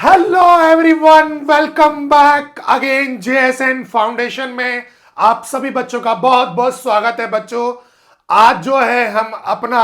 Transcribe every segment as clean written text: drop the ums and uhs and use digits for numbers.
Hello everyone, welcome back again JSON foundation में आप सभी बच्चों का बहुत बहुत स्वागत है। बच्चों, आज जो है हम अपना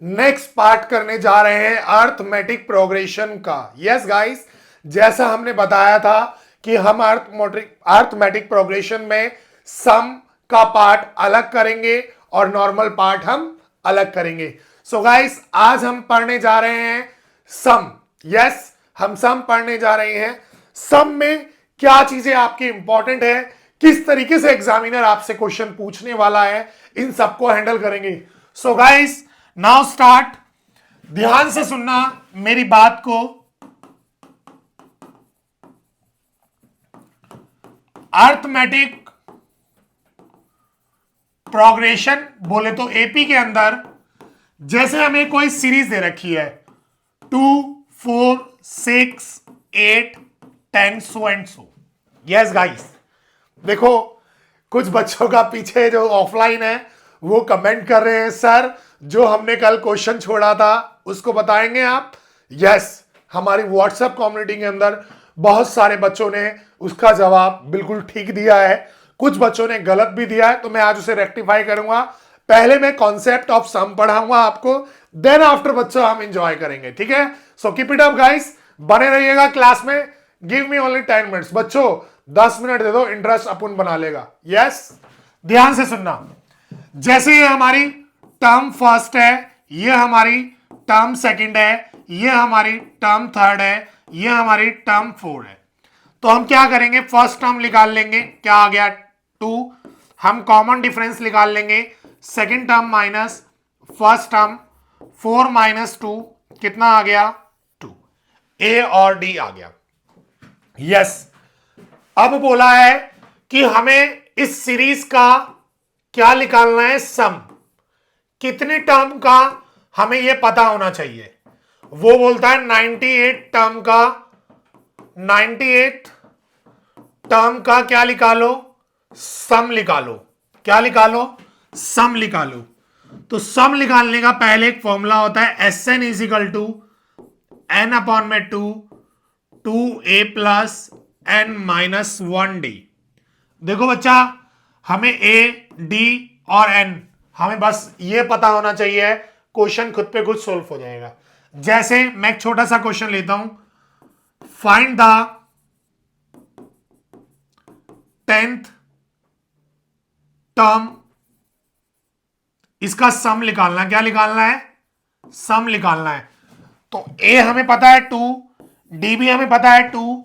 नेक्स्ट पार्ट करने जा रहे हैं अर्थमेटिक प्रोग्रेशन का। यस गाइस, जैसा हमने बताया था कि हम अर्थमेटिक प्रोग्रेशन में सम का पार्ट अलग करेंगे और नॉर्मल पार्ट हम अलग करेंगे। सो गाइस, आज हम पढ़ने जा रहे हैं सम। यस, हम सम पढ़ने जा रहे हैं। सम में क्या चीजें आपकी इंपॉर्टेंट है, किस तरीके से एग्जामिनर आपसे क्वेश्चन पूछने वाला है, इन सबको हैंडल करेंगे। So guys, now start. ध्यान से सुनना मेरी बात को। अर्थमेटिक प्रोग्रेशन बोले तो एपी के अंदर जैसे हमें कोई सीरीज दे रखी है 2, 4, 6, 8, 10 सो एंड सो। यस गाइस, देखो कुछ बच्चों का पीछे जो ऑफलाइन है वो कमेंट कर रहे हैं, सर जो हमने कल क्वेश्चन छोड़ा था उसको बताएंगे आप। यस, हमारी व्हाट्सएप कम्युनिटी के अंदर बहुत सारे बच्चों ने उसका जवाब बिल्कुल ठीक दिया है, कुछ बच्चों ने गलत भी दिया है, तो मैं आज उसे रेक्टिफाई करूंगा। पहले मैं कॉन्सेप्ट ऑफ सम पढ़ाऊंगा आपको, देन आफ्टर बच्चों हम एंजॉय करेंगे। ठीक है, so keep it up guys, बने रहिएगा क्लास में। Give me only 10 minutes. बच्चों 10 मिनट दे दो, इंटरेस्ट अपन बना लेगा। यस, ध्यान से सुनना। जैसे ये हमारी टर्म फर्स्ट है, ये हमारी टर्म सेकंड है, ये हमारी टर्म थर्ड है, ये हमारी टर्म फोर्थ है। तो हम क्या करेंगे, फर्स्ट टर्म निकाल लेंगे, क्या आ गया 2। हम कॉमन डिफरेंस निकाल लेंगे, second term minus first term, 4 minus 2 कितना आ गया 2। ए और डी आ गया। यस, अब बोला है कि हमें इस सीरीज का क्या निकालना है, सम। कितने टर्म का हमें यह पता होना चाहिए। वो बोलता है 98 टर्म का, 98 टर्म का क्या निकालो, सम निकालो। क्या निकालो, सम निकालो। तो सम निकालने का पहले एक फॉर्मूला होता है, S N is equal to N upon में 2 A plus N minus 1 D. देखो बच्चा, हमें ए डी और एन हमें बस ये पता होना चाहिए, क्वेश्चन खुद पे खुद सोल्व हो जाएगा। जैसे मैं एक छोटा सा क्वेश्चन लेता हूं, फाइंड द 10th टर्म, इसका सम निकालना। क्या निकालना है, सम निकालना है। तो ए हमें पता है 2, डी भी हमें पता है 2,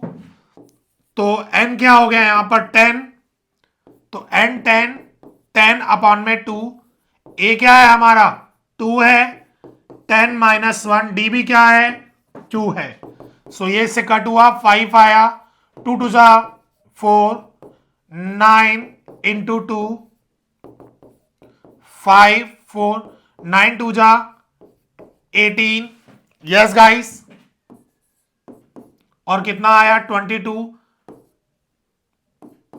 तो एन क्या हो गया यहां पर 10, तो एन 10, 10 अपॉन में 2। ए क्या है हमारा 2 है, 10 माइनस 1, डी भी क्या है 2 है। सो ये से कट हुआ, 5 आया, 2 2 जा 4, 9 इंटू 2 5 4, 9 2 जा 18। यस गाइस, और कितना आया 22,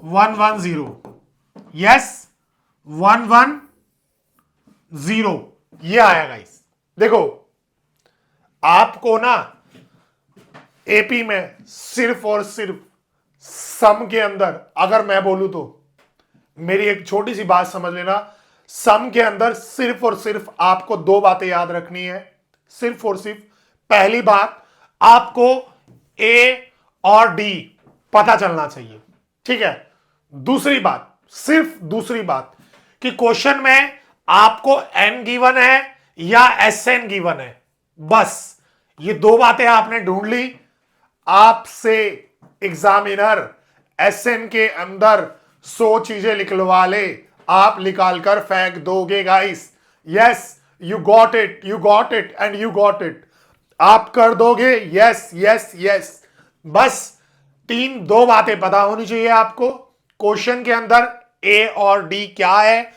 110। यस, 110 ये आया गाइस। देखो आपको ना एपी में सिर्फ और सिर्फ सम के अंदर, अगर मैं बोलूं तो मेरी एक छोटी सी बात समझ लेना, सम के अंदर सिर्फ और सिर्फ आपको दो बातें याद रखनी है। सिर्फ और सिर्फ पहली बात, आपको ए और डी पता चलना चाहिए। ठीक है, दूसरी बात, सिर्फ दूसरी बात कि क्वेश्चन में आपको एन गिवन है या एस एन गिवन है, बस ये दो बातें आपने ढूंढ ली। आपसे एग्जामिनर एस एन के अंदर 100 चीजें निकलवा ले, आप निकाल कर फेंक दोगे guys. Yes, you got it, you got it and you got it. आप कर दोगे, यस यस यस। बस दो बातें पता होनी चाहिए आपको, क्वेश्चन के अंदर ए और डी क्या है।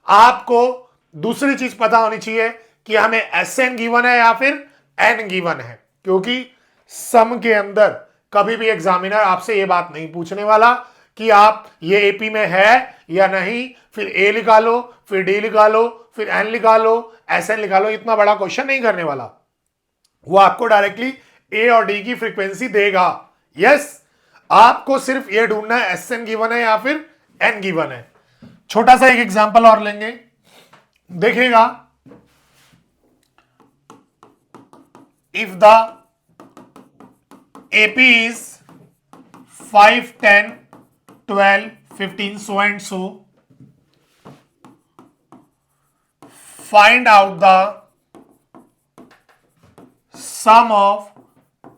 आपको दूसरी चीज पता होनी चाहिए कि हमें एस एन गिवन है या फिर एन गिवन है, क्योंकि सम के अंदर कभी भी एग्जामिनर आपसे ये बात नहीं पूछने वाला कि आप ये एपी में है या नहीं, फिर ए निकालो, फिर डी निकालो, फिर एन निकालो, एस एन निकालो। इतना बड़ा क्वेश्चन नहीं करने वाला, वो आपको डायरेक्टली ए और डी की फ्रीक्वेंसी देगा। यस, आपको सिर्फ ये ढूंढना है एस एन गिवन है या फिर एन गिवन है। छोटा सा एक एग्जांपल और लेंगे, देखिएगा। If the AP is 5, 10, 12, 15 so and so, find out the sum of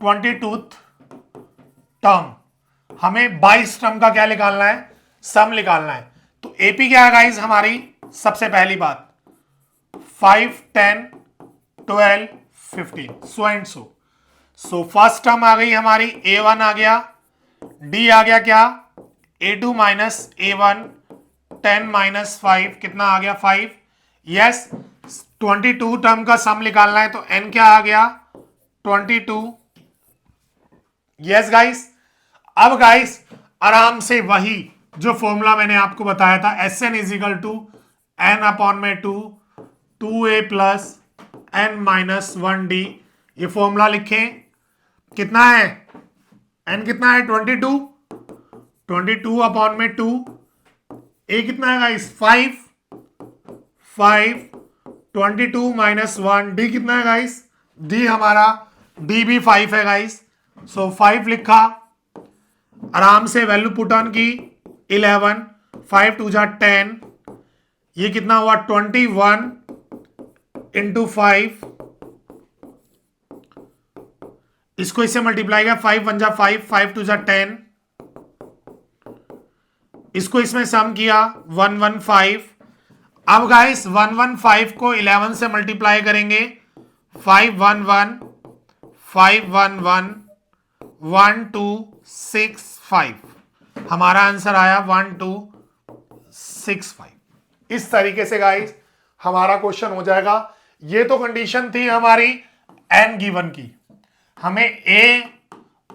22th term. हमें 22 टर्म का क्या निकालना है, सम निकालना है। तो एपी क्या है गाइस हमारी, सबसे पहली बात 5, 10, 12, 15 so and so. So first term आ गई हमारी, A1 आ गया, D आ गया क्या, A2 माइनस A1, 10 माइनस 5 कितना आ गया 5। यस, 22 टर्म का सम निकालना है तो N क्या आ गया 22। यस गाइस, अब गाइस आराम से वही जो फॉर्मूला मैंने आपको बताया था, S N is equal to N upon में 2a plus N minus 1d, ये फॉर्मूला लिखें। कितना है एन, कितना है 22, 22 अपॉन में 2, ए कितना है गाइस 5, 22 माइनस 1, डी कितना है गाइस, डी हमारा डी भी 5 है गाइस। सो 5 लिखा, आराम से वैल्यू पुट ऑन की 11, 5 2 जा 10, ये कितना हुआ 21 इंटू 5, इसको इससे मल्टीप्लाई किया 5 1 जा 5, 5 2 जा 10, इसको इसमें सम किया 115। अब गाइस 115 को 11 से मल्टीप्लाई करेंगे 511 511 1265, हमारा आंसर आया 1265। इस तरीके से गाइस हमारा क्वेश्चन हो जाएगा। ये तो कंडीशन थी हमारी एन गिवन की, हमें ए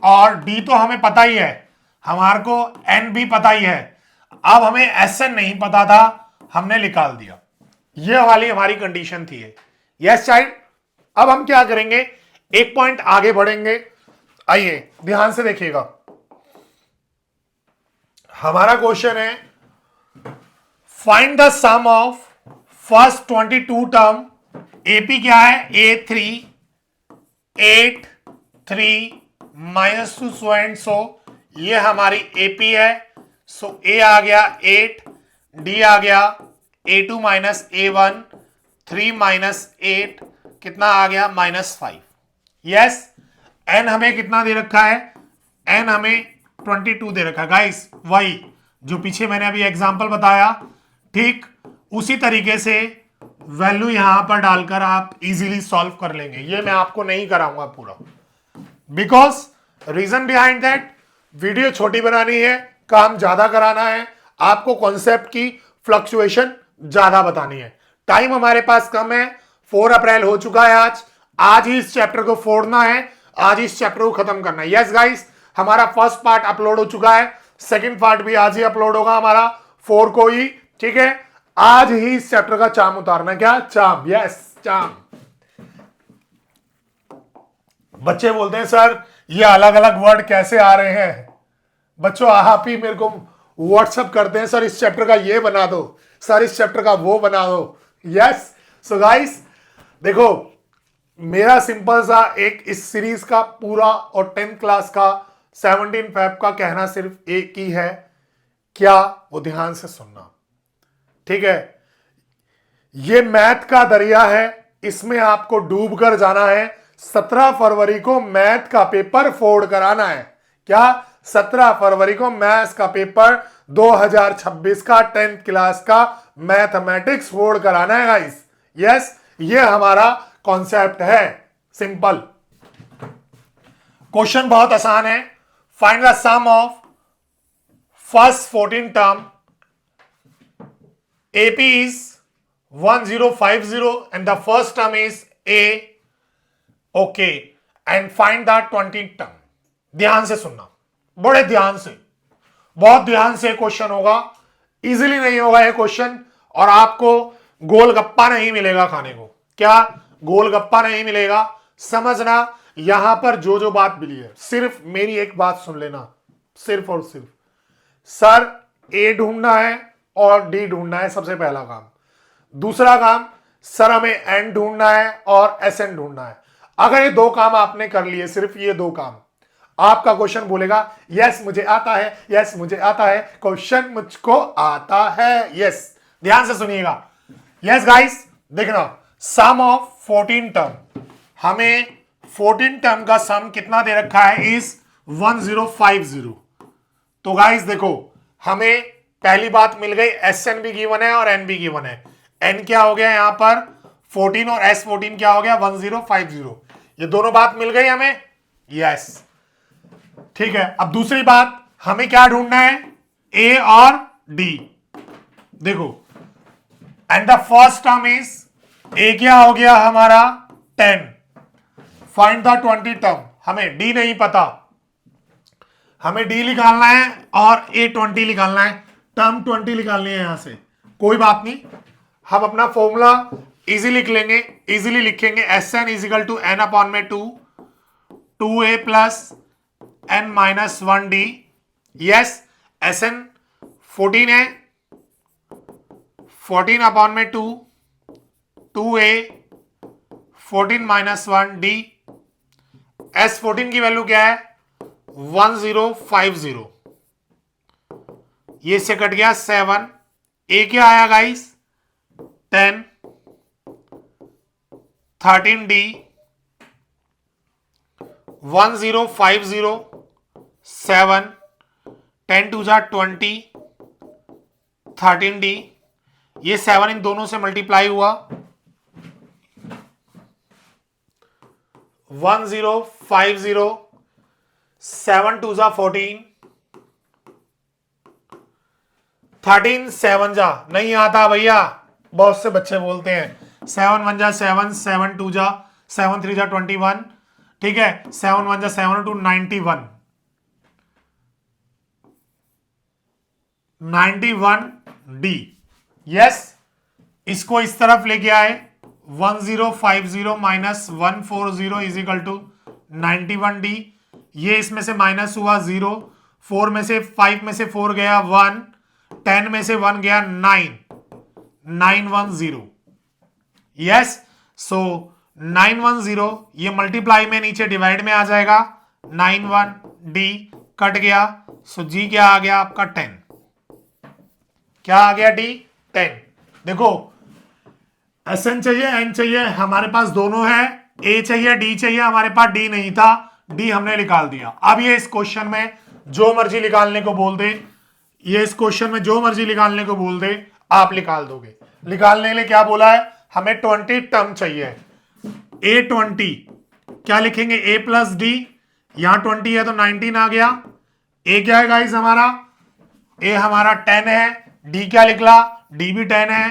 और डी तो हमें पता ही है, हमारे को एन भी पता ही है। अब हमें एस एन नहीं पता था, हमने निकाल दिया। ये वाली हमारी कंडीशन थी। यस चाइल्ड, अब हम क्या करेंगे, एक पॉइंट आगे बढ़ेंगे। आइए ध्यान से देखिएगा, हमारा क्वेश्चन है find the sum of first 22 term. AP क्या है, A3 8 3 माइनस 2 सो एंड सो, ये हमारी एपी है। सो ए आ गया 8, डी आ गया A2 माइनस A1, 3 माइनस 8 कितना आ गया -5। यस, एन हमें कितना दे रखा है, एन हमें 22 दे रखा है गाइस, वही जो पीछे मैंने अभी एग्जांपल बताया, ठीक उसी तरीके से वैल्यू यहां पर डालकर आप इजीली सॉल्व कर लेंगे। ये मैं आपको नहीं कराऊंगा पूरा, because reason behind that video छोटी बनानी है, काम ज्यादा कराना है, आपको कॉन्सेप्ट की फ्लक्चुएशन ज्यादा बतानी है। टाइम हमारे पास कम है, 4 अप्रैल हो चुका है आज ही इस चैप्टर को फोड़ना है, आज ही इस चैप्टर को खत्म करना है। यस गाइस, हमारा फर्स्ट पार्ट अपलोड हो चुका है, सेकंड पार्ट भी आज ही अपलोड होगा हमारा 4 को ही, ठीक है। आज ही इस चैप्टर का चाम उतारना, क्या चाम, यस चाम। बच्चे बोलते हैं सर ये अलग अलग वर्ड कैसे आ रहे हैं। बच्चों आप ही मेरे को व्हाट्सएप करते हैं, सर इस चैप्टर का ये बना दो, सर इस चैप्टर का वो बना दो। यस, सो गाइस देखो, मेरा सिंपल सा एक इस सीरीज का पूरा और 10th क्लास का 17 Feb का कहना सिर्फ एक ही है, क्या, वो ध्यान से सुनना, ठीक है। ये मैथ का दरिया है, इसमें आपको डूब कर जाना है। 17 फरवरी को मैथ का पेपर फोड़ कराना है, क्या 17 फरवरी को मैथ्स का पेपर 2026 का 10th क्लास का मैथमेटिक्स फोड़ कराना है गाइस। यस, ये हमारा कॉन्सेप्ट है, सिंपल। क्वेश्चन बहुत आसान है। Find the sum of first 14 term. AP is 1050 and the first term is A. Okay, and find the 20th term. ध्यान से सुनना, बड़े ध्यान से, बहुत ध्यान से क्वेश्चन होगा, इजीली नहीं होगा ये क्वेश्चन, और आपको गोलगप्पा नहीं मिलेगा खाने को। क्या गोलगप्पा नहीं मिलेगा, समझना। यहां पर जो जो बात मिली है, सिर्फ मेरी एक बात सुन लेना, सिर्फ और सिर्फ सर ए ढूंढना है और डी ढूंढना है, सबसे पहला काम। दूसरा काम सर हमें एन ढूंढना है और एस एन ढूंढना है। अगर ये दो काम आपने कर लिए, सिर्फ ये दो काम, आपका क्वेश्चन बोलेगा यस मुझे आता है, यस मुझे आता है, क्वेश्चन मुझको आता है, यस। ध्यान से सुनिएगा। यस गाइस, देखना सम ऑफ 14 टर्म, हमें 14 टर्म का सम कितना दे रखा है, इज 1050। तो गाइस देखो, हमें पहली बात मिल गई, एस एन भी गिवन है और एन भी गिवन है। एन क्या हो गया यहां पर 14 और एस 14 क्या हो गया 1050। ये दोनों बात मिल गई हमें, यस ठीक है। अब दूसरी बात, हमें क्या ढूंढना है, ए और डी। देखो and the first term is, A क्या हो गया हमारा 10, फाइंड द 20 टर्म। हमें डी नहीं पता, हमें डी निकालना है और ए 20 निकालना है, टर्म 20 निकालनी है यहां से। कोई बात नहीं, हम अपना फॉर्मूला इजीली लिख लेंगे, इजीली लिखेंगे S N is equal to N upon में 2 A plus N minus 1 D. Yes, S N 14 है, 14 अपॉन में 2 ए 14 माइनस 1 डी। एस 14 की वैल्यू क्या है 1050, ये से कट गया 7। ए क्या आया गाइस 10, 13 डी 1050 7, 10 टू जा 20, 13 डी, ये 7 इन दोनों से मल्टीप्लाई हुआ 1050, 7 टू जा 14, 13 7 जा नहीं आता भैया, बहुत से बच्चे बोलते हैं 7 1 जा 7, 7 2 जा 7 3 जा 21, ठीक है 7 1 जा 7 2 91, 91 डी। यस, इसको इस तरफ लेके आए 1050 minus 140 is equal to 91 D. ये इसमें से माइनस हुआ 0, 4 में से 5 में से 4 गया 1, 10 में से 1 गया 9, 910। यस, सो 910 ये मल्टीप्लाई में नीचे डिवाइड में आ जाएगा, 91 डी कट गया, सो जी क्या आ गया आपका 10। क्या आ गया डी 10। देखो एस एन चाहिए एन चाहिए, हमारे पास दोनों है, ए चाहिए डी चाहिए, हमारे पास डी नहीं था, डी हमने निकाल दिया। अब ये इस क्वेश्चन में जो मर्जी निकालने को बोल दे, ये इस क्वेश्चन में जो मर्जी निकालने को बोल दे आप निकाल दोगे। निकालने के लिए क्या बोला है, हमें 20 टर्म चाहिए, ए 20 क्या लिखेंगे ए प्लस डी, यहां 20 है तो 19 आ गया। ए क्या है गाइस हमारा, ए हमारा 10 है, डी क्या निकला डी भी 10 है,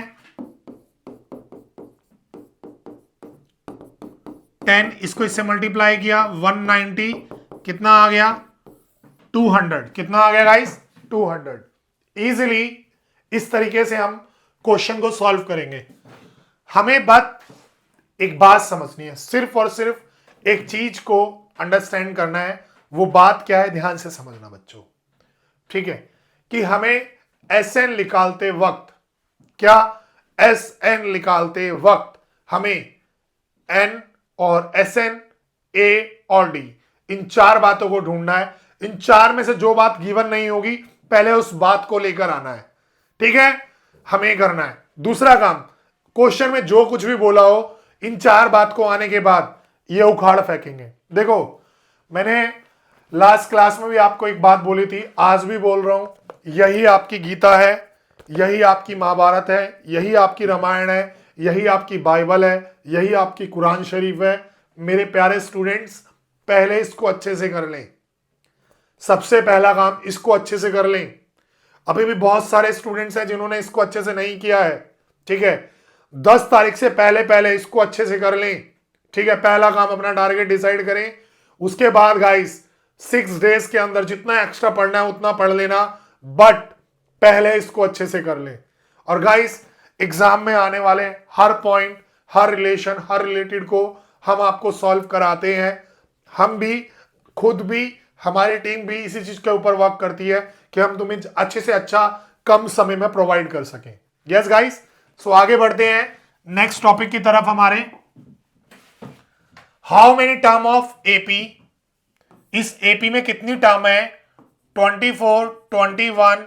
10 इसको इससे मल्टीप्लाई किया 190 कितना आ गया 200, कितना आ गया गाइस 200। इजीली इस तरीके से हम क्वेश्चन को सॉल्व करेंगे। हमें बस एक बात समझनी है, सिर्फ और सिर्फ एक चीज को अंडरस्टैंड करना है। वो बात क्या है ध्यान से समझना बच्चों, ठीक है, कि हमें एस एन निकालते वक्त, क्या एस एन निकालते वक्त हमें एन और एस एन ए और डी इन चार बातों को ढूंढना है। इन चार में से जो बात गिवन नहीं होगी पहले उस बात को लेकर आना है, ठीक है, हमें करना है। दूसरा काम, क्वेश्चन में जो कुछ भी बोला हो इन चार बात को आने के बाद ये उखाड़ फेंकेंगे। देखो मैंने लास्ट क्लास में भी आपको एक बात बोली थी, आज भी बोल रहा हूं, यही आपकी गीता है, यही आपकी महाभारत है, यही आपकी रामायण है, यही आपकी बाइबल है, यही आपकी कुरान शरीफ है। मेरे प्यारे स्टूडेंट्स पहले इसको अच्छे से कर लें, सबसे पहला काम इसको अच्छे से कर लें। अभी भी बहुत सारे स्टूडेंट्स हैं जिन्होंने इसको अच्छे से नहीं किया है, ठीक है, 10 तारीख से पहले पहले इसको अच्छे से कर लें, ठीक है। पहला काम अपना टारगेट डिसाइड करें, उसके बाद गाइस 6 डेज के अंदर जितना एक्स्ट्रा पढ़ना है उतना पढ़ लेना, बट पहले इसको अच्छे से कर लें। और गाइस एग्जाम में आने वाले हर पॉइंट, हर रिलेशन, हर रिलेटेड को हम आपको सॉल्व कराते हैं। हम भी, खुद भी, हमारी टीम भी इसी चीज के ऊपर वर्क करती है कि हम तुम्हें अच्छे से अच्छा कम समय में प्रोवाइड कर सकें। यस गाइस, सो आगे बढ़ते हैं नेक्स्ट टॉपिक की तरफ हमारे। How many term of AP, इस एपी में कितनी टर्म है? 24, 21,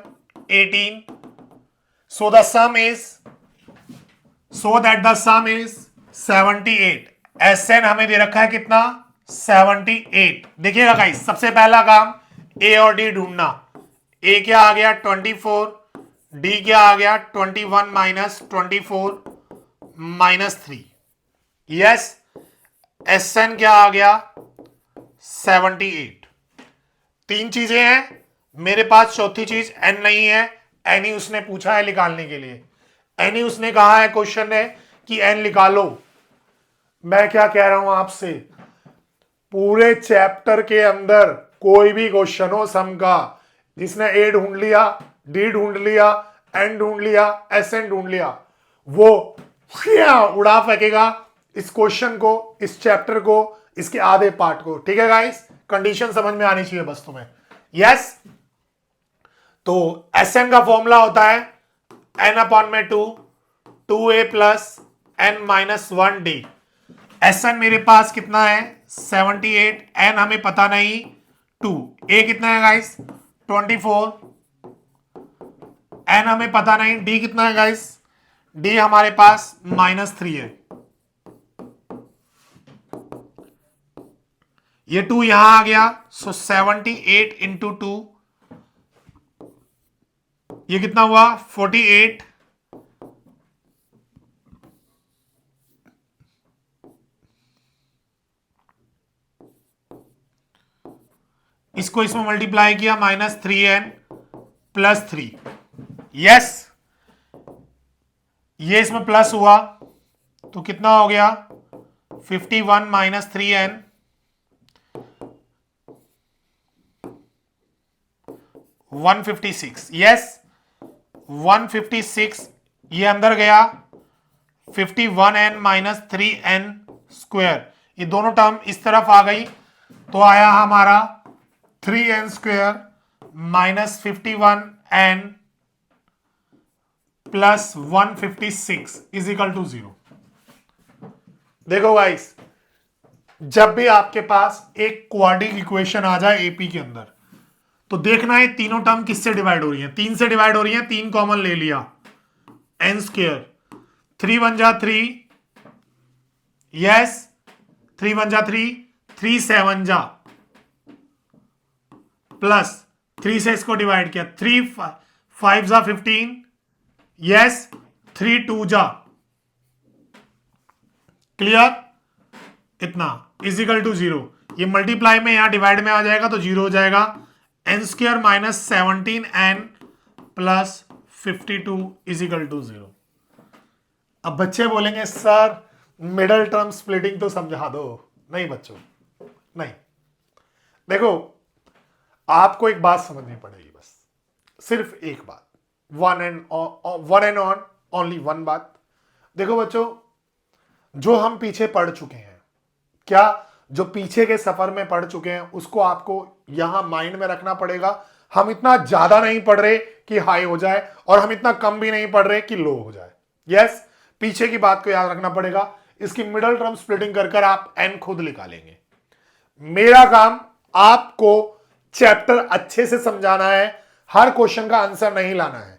18। So the sum is, so that the sum is 78। S N हमें दे रखा है कितना? 78। देखिएगा गाइस, सबसे पहला काम ए और डी ढूंढना। ए क्या आ गया? 24। डी क्या आ गया? 21 minus 24 minus 3। Yes, S N क्या आ गया? 78। तीन चीजें हैं मेरे पास, चौथी चीज एन नहीं है। एन ही उसने पूछा है निकालने के लिए, एन ही उसने कहा है क्वेश्चन है कि एन निकालो। मैं क्या कह रहा हूं आपसे, पूरे चैप्टर के अंदर कोई भी क्वेश्चन हो सम का, जिसने ए ढूंढ लिया, डी ढूंढ लिया, एन ढूंढ लिया, एस एन ढूंढ लिया, वो उड़ा फेंकेगा इस क्वेश्चन को, इस चैप्टर को, इसके आधे पार्ट को। ठीक है गाइस, कंडीशन समझ में आनी चाहिए बस तुम्हें। यस, तो एस एन का फॉर्मूला होता है एन अपॉन में 2a plus N minus 1d। S N मेरे पास कितना है? 78। एन हमें पता नहीं 2। ए कितना है गाइस? 24। एन हमें पता नहीं। डी कितना है गाइस? डी हमारे पास -3 है। ये 2 यहां आ गया, सो 78 इंटू 2, ये कितना हुआ? 48। इसको इसमें मल्टीप्लाई किया, -3n प्लस 3। यस, ये इसमें प्लस हुआ तो कितना हो गया? 51 माइनस 3n, 156। यस, 156 ये अंदर गया, 51n माइनस 3n स्क्वायर, ये दोनों टर्म इस तरफ आ गई तो आया हमारा 3n square minus 51n plus 156 is equal to 0। देखो गाइस, जब भी आपके पास एक क्वाड्रेटिक इक्वेशन आ जाए एपी के अंदर, तो देखना है तीनों टर्म किससे डिवाइड हो रही है। 3 से डिवाइड हो रही है, 3 कॉमन ले लिया, n स्क्वायर, 3 1 जा 3, यस, 3 1 जा 3, 3 7 जा, प्लस 3 से इसको डिवाइड किया, 3 5 जा 15, यस, 3 2 जा, क्लियर, इतना इजिकल टू 0। ये मल्टीप्लाई में यहां डिवाइड में आ जाएगा तो 0 हो जाएगा। n square minus 17n plus 52 is equal to 0। अब बच्चे बोलेंगे सर मिडल टर्म स्प्लिटिंग तो समझा दो। नहीं बच्चों, नहीं, देखो आपको एक बात समझनी पड़ेगी, बस सिर्फ एक बात, one and on only one बात। देखो बच्चों, जो हम पीछे पढ़ चुके हैं, क्या जो पीछे के सफर में पढ़ चुके हैं उसको आपको यहां माइंड में रखना पड़ेगा। हम इतना ज्यादा नहीं पढ़ रहे कि हाई हो जाए और हम इतना कम भी नहीं पढ़ रहे कि लो हो जाए। यस, पीछे की बात को याद रखना पड़ेगा। इसकी मिडल टर्म स्प्लिटिंग कर कर आप एन खुद निकालेंगे। मेरा काम आपको चैप्टर अच्छे से समझाना है, हर क्वेश्चन का आंसर नहीं लाना है।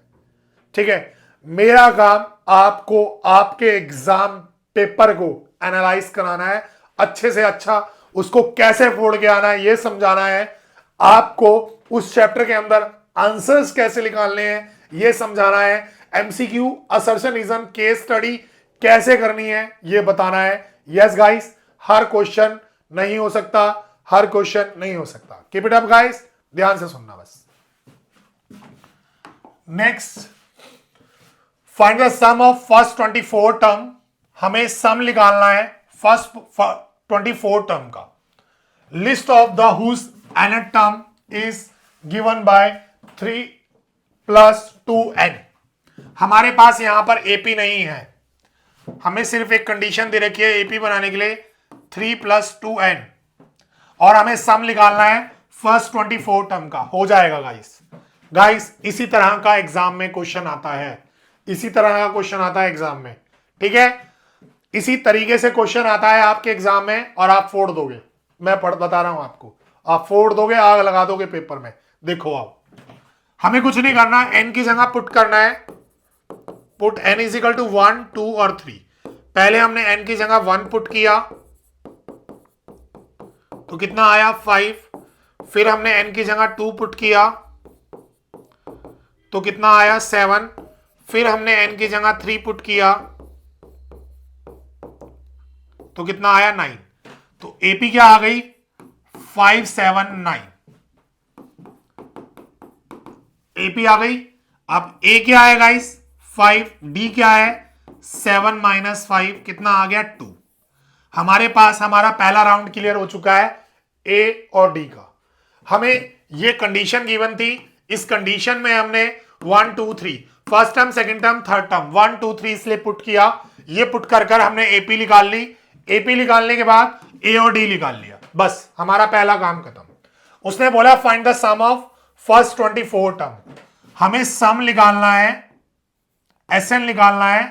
ठीक है, मेरा काम आपको आपके एग्जाम पेपर को एनालाइज कराना है, अच्छे से अच्छा उसको कैसे फोड़ के आना है यह समझाना है, आपको उस चैप्टर के अंदर आंसर्स कैसे निकालने हैं यह समझाना है, MCQ, assertion reason, case study कैसे करनी है यह बताना है। यस गाइस, हर क्वेश्चन नहीं हो सकता, हर क्वेश्चन नहीं हो सकता। कीप इट अप गाइस, ध्यान से सुनना बस। Next, find the sum of first 24 term. हमें सम निकालना है फर्स्ट 24 टर्म का। List of the whose nth term is given by 3 plus 2n। हमारे पास यहां पर एपी नहीं है, हमें सिर्फ एक कंडीशन दे रखी है एपी बनाने के लिए 3 प्लस 2n। और हमें सम निकालना है फर्स्ट 24 टर्म का। हो जाएगा गाइस। गाइस इसी तरह का एग्जाम में क्वेश्चन आता है, इसी तरह का क्वेश्चन आता है एग्जाम में, ठीक है। इसी तरीके से क्वेश्चन आता है आपके एग्जाम में और आप फोड़ दोगे। मैं बता रहा हूं आपको, आप फोड़ दोगे, आग लगा दोगे पेपर में। देखो आप, हमें कुछ नहीं करना, एन की जगह पुट करना है, put N is equal to 1 2 और 3। पहले हमने एन की जगह 1 पुट किया तो कितना आया 5, फिर हमने एन की जगह 2 पुट किया तो कितना आया 7, फिर हमने एन की जगह 3 पुट किया तो कितना आया 9। तो एपी क्या आ गई 579, एपी आ गई। अब ए क्या है गाइस 5, डी क्या है 7 माइनस 5 कितना आ गया 2। हमारे पास हमारा पहला राउंड क्लियर हो चुका है ए और डी का। हमें ये कंडीशन गिवन थी, इस कंडीशन में हमने 1 2 3 first term second term third term 1 2 3 इसलिए पुट किया। ये पुट कर हमने एपी निकाल ली, एपी निकालने के बाद ए और डी निकाल लिया, बस हमारा पहला काम खत्म। उसने बोला find the sum of first 24 term. हमें सम निकालना है, एसएन निकालना है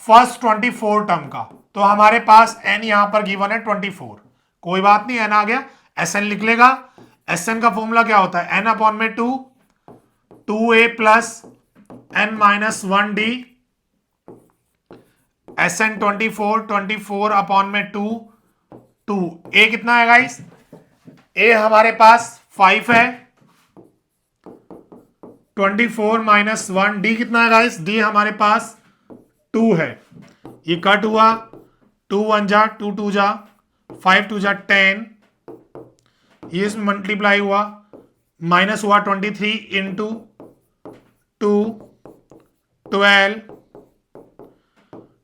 फर्स्ट 24 टर्म का। तो हमारे पास एन यहां पर गिवन है 24, कोई बात नहीं, एन आ गया, एसएन लिख लेगा। एसएन का फॉर्मूला क्या होता है एन अपॉन में 2 2a plus N minus 1d, SN 24 upon में 2 2। ए कितना है गाइस, ए हमारे पास 5 है, 24 माइनस 1, डी कितना है गाइस, डी हमारे पास 2 है। ये कट हुआ, 2 1 जा 2 2 जा 5 2 जा 10, ये इसमें मल्टीप्लाई हुआ, माइनस हुआ 23 इंटू 2 12,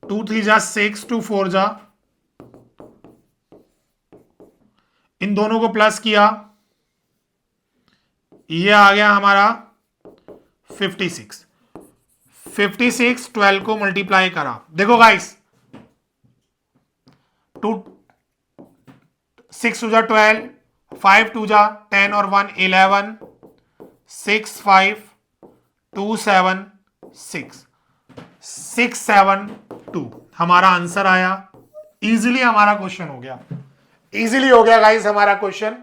2 3 जा 6 2 4 जा, इन दोनों को प्लस किया, ये आ गया हमारा 56। 12 को मल्टीप्लाई करा, देखो गाइस 2 6 2 जा 12, 5 2 जा 10 और 1 11, 6 5 2 7 6 6 7 2 हमारा आंसर आया। इजीली हमारा क्वेश्चन हो गया, इजीली हो गया गाइस हमारा क्वेश्चन।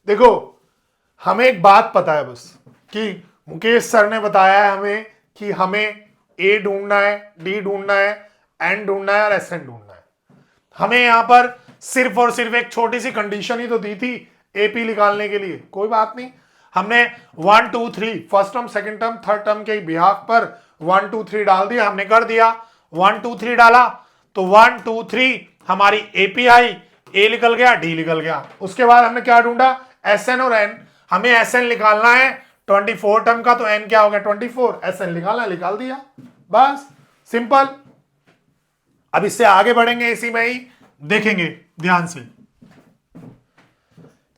देखो हमें एक बात पता है बस कि मुकेश सर ने बताया है हमें कि हमें ए ढूंढना है, डी ढूंढना है, एन ढूंढना है और एस एन ढूंढना है। हमें यहां पर सिर्फ और सिर्फ एक छोटी सी कंडीशन ही तो दी थी एपी निकालने के लिए, कोई बात नहीं। हमने 1 2 3 first term second term third term के बिहाफ पर 1 2 3 डाल दिया, हमने कर दिया। 1 2 3 डाला तो 1 2 3 हमारी एपी आई, ए निकल गया, डी निकल गया। उसके बाद हमने क्या ढूंढा एस एन और एन। हमें एस एन निकालना है 24 टर्म का, तो एन क्या हो गया 24, एस एन निकालना, निकाल दिया, बस सिंपल। अब इससे आगे बढ़ेंगे, इसी में ही देखेंगे ध्यान से।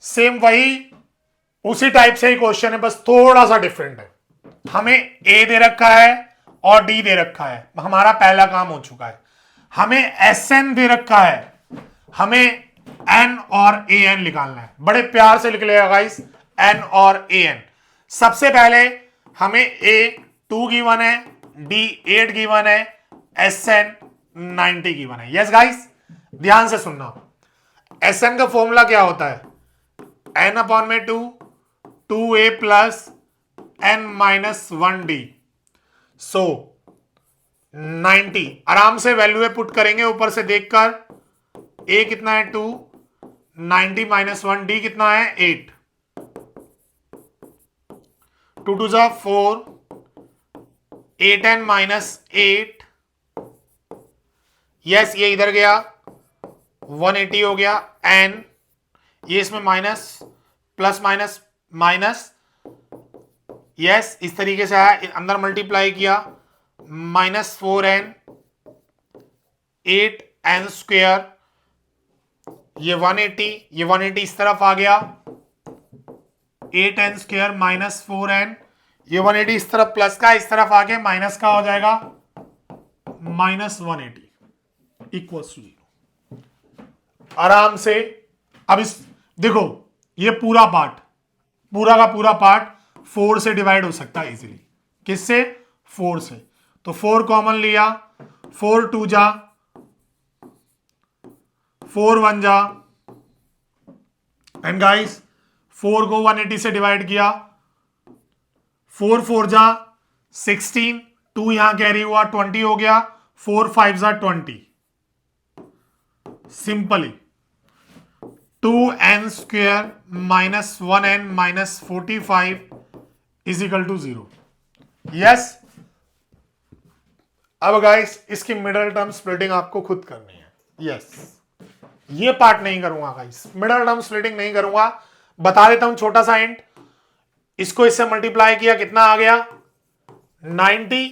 सेम वही उसी टाइप से ही क्वेश्चन है, बस थोड़ा सा डिफरेंट है। हमें ए दे रखा है और डी दे रखा है, हमारा पहला काम हो चुका है। हमें एस एन दे रखा है, हमें एन और ए एन निकालना है। बड़े प्यार से लिख लेगा गाइस, एन और ए एन। सबसे पहले हमें ए 2 गिवन है, डी 8 गिवन है, एस एन 90 गिवन है। यस गाइस ध्यान से सुनना, एस एन का फॉर्मूला क्या होता है एन अपॉन में 2 2a plus N minus 1d। सो 90 आराम से वैल्यू पुट करेंगे ऊपर से देखकर। a कितना है 2, 90 माइनस 1, d कितना है 8, 2 2 जा 4, 8 एन माइनस 8, यस ये इधर गया 180 हो गया एन, ये इसमें minus plus minus minus, yes इस तरीके से आया, अंदर मल्टीप्लाई किया, माइनस 4n 8n स्क्वेयर, ये 180 इस तरफ आ गया, 8n स्क्वेयर माइनस 4n, ये 180 इस तरफ प्लस का, इस तरफ आ गया माइनस का हो जाएगा, माइनस 180 इक्वल टू 0। आराम से अब इस देखो ये पूरा पार्ट, पूरा का पूरा पार्ट 4 से डिवाइड हो सकता है इजीली। किससे? 4 से। तो 4 कॉमन लिया, 4 2 जा, 4 1 जा, एंड गाइस 4 को 180 से डिवाइड किया, 4 4 जा 16, 2 यहां कैरी हुआ 20 हो गया, 4 5 जा 20। Simply 2n square minus 1n minus 45 is equal to 0। Yes. अब गाइस इसकी मिडिल टर्म स्प्लिटिंग आपको खुद करनी है। यस, ये पार्ट नहीं करूंगा गाइस, मिडिल टर्म स्प्लिटिंग नहीं करूंगा। बता देता हूं छोटा सा हिंट, इसको इससे मल्टीप्लाई किया कितना आ गया 90,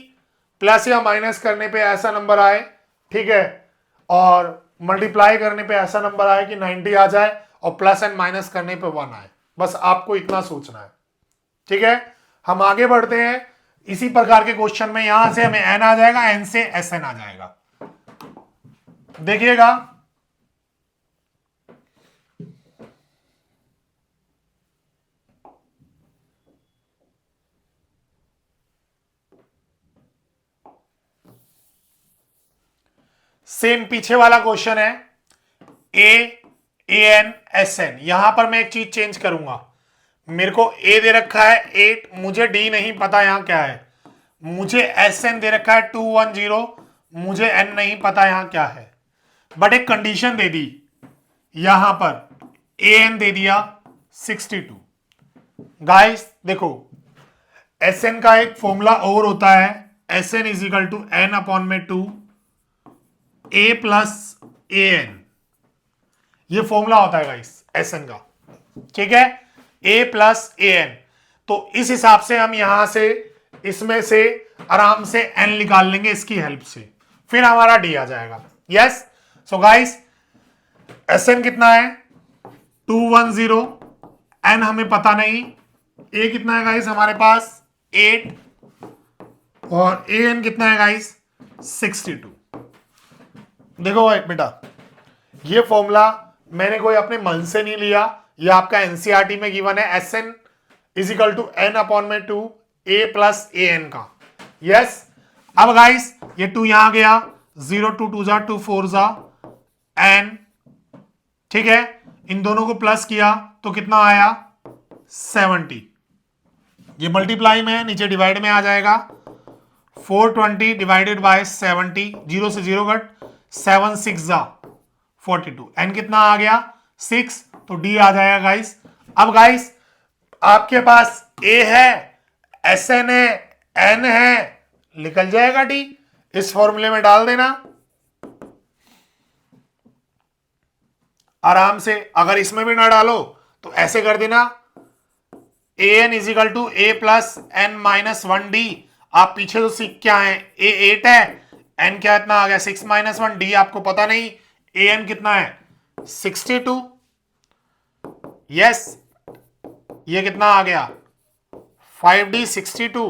प्लस या माइनस करने पे ऐसा नंबर आए, ठीक है, और मल्टीप्लाई करने पे ऐसा नंबर आए कि 90 आ जाए, और प्लस एंड माइनस करने पे 1 आए। बस आपको इतना सोचना है, ठीक है। हम आगे बढ़ते हैं। इसी प्रकार के क्वेश्चन में यहां से हमें एन आ जाएगा, एन से एस एन आ जाएगा। देखिएगा, सेम पीछे वाला क्वेश्चन है, ए एन एस एन। यहां पर मैं एक चीज चेंज करूंगा, मेरे को ए दे रखा है 8, मुझे डी नहीं पता यहां क्या है। मुझे एस एन दे रखा है 210, मुझे एन नहीं पता यहां क्या है। बट एक कंडीशन दे दी, यहां पर ए एन दे दिया 62। गाइस देखो, एस एन का एक फॉर्मूला और होता है, S N is equal to N upon में 2 ए प्लस ए एन। ये फॉर्मूला होता है गाइस एस एन का, ठीक है, ए प्लस ए एन। तो इस हिसाब से हम यहां से इसमें से आराम से एन निकाल लेंगे इसकी हेल्प से, फिर हमारा डी आ जाएगा। Yes. So guys S N कितना है 210, एन हमें पता नहीं, ए कितना है गाइस हमारे पास 8, और ए एन कितना है गाइस 62। देखो भाई बेटा, ये फॉर्मूला मैंने कोई अपने मन से नहीं लिया, ये आपका एनसीईआरटी में गिवन है, S N is equal to N upon में 2 ए प्लस ए एन का। यस। अब गाइस ये 2 यहां गया, 0 2 2 जा 2 4 जा एन, ठीक है, इन दोनों को प्लस किया तो कितना आया 70। ये मल्टीप्लाई में है, नीचे डिवाइड में आ जाएगा, 420 डिवाइडेड बाय 70, 0 से 0 कट, 7 6 जा 42, एन कितना आ गया 6, तो डी आ जाएगा गाइस। अब गाइस आपके पास ए है, एस एन है, एन है, निकल जाएगा डी, इस फॉर्मूले में डाल देना आराम से। अगर इसमें भी ना डालो तो ऐसे कर देना, A N is equal to A plus N minus 1 D. आप पीछे तो सीख क्या है, ए 8 है, एन क्या इतना आ गया 6 माइनस 1, डी आपको पता नहीं, ए एन कितना है 62। यस, ये कितना आ गया 5d 62,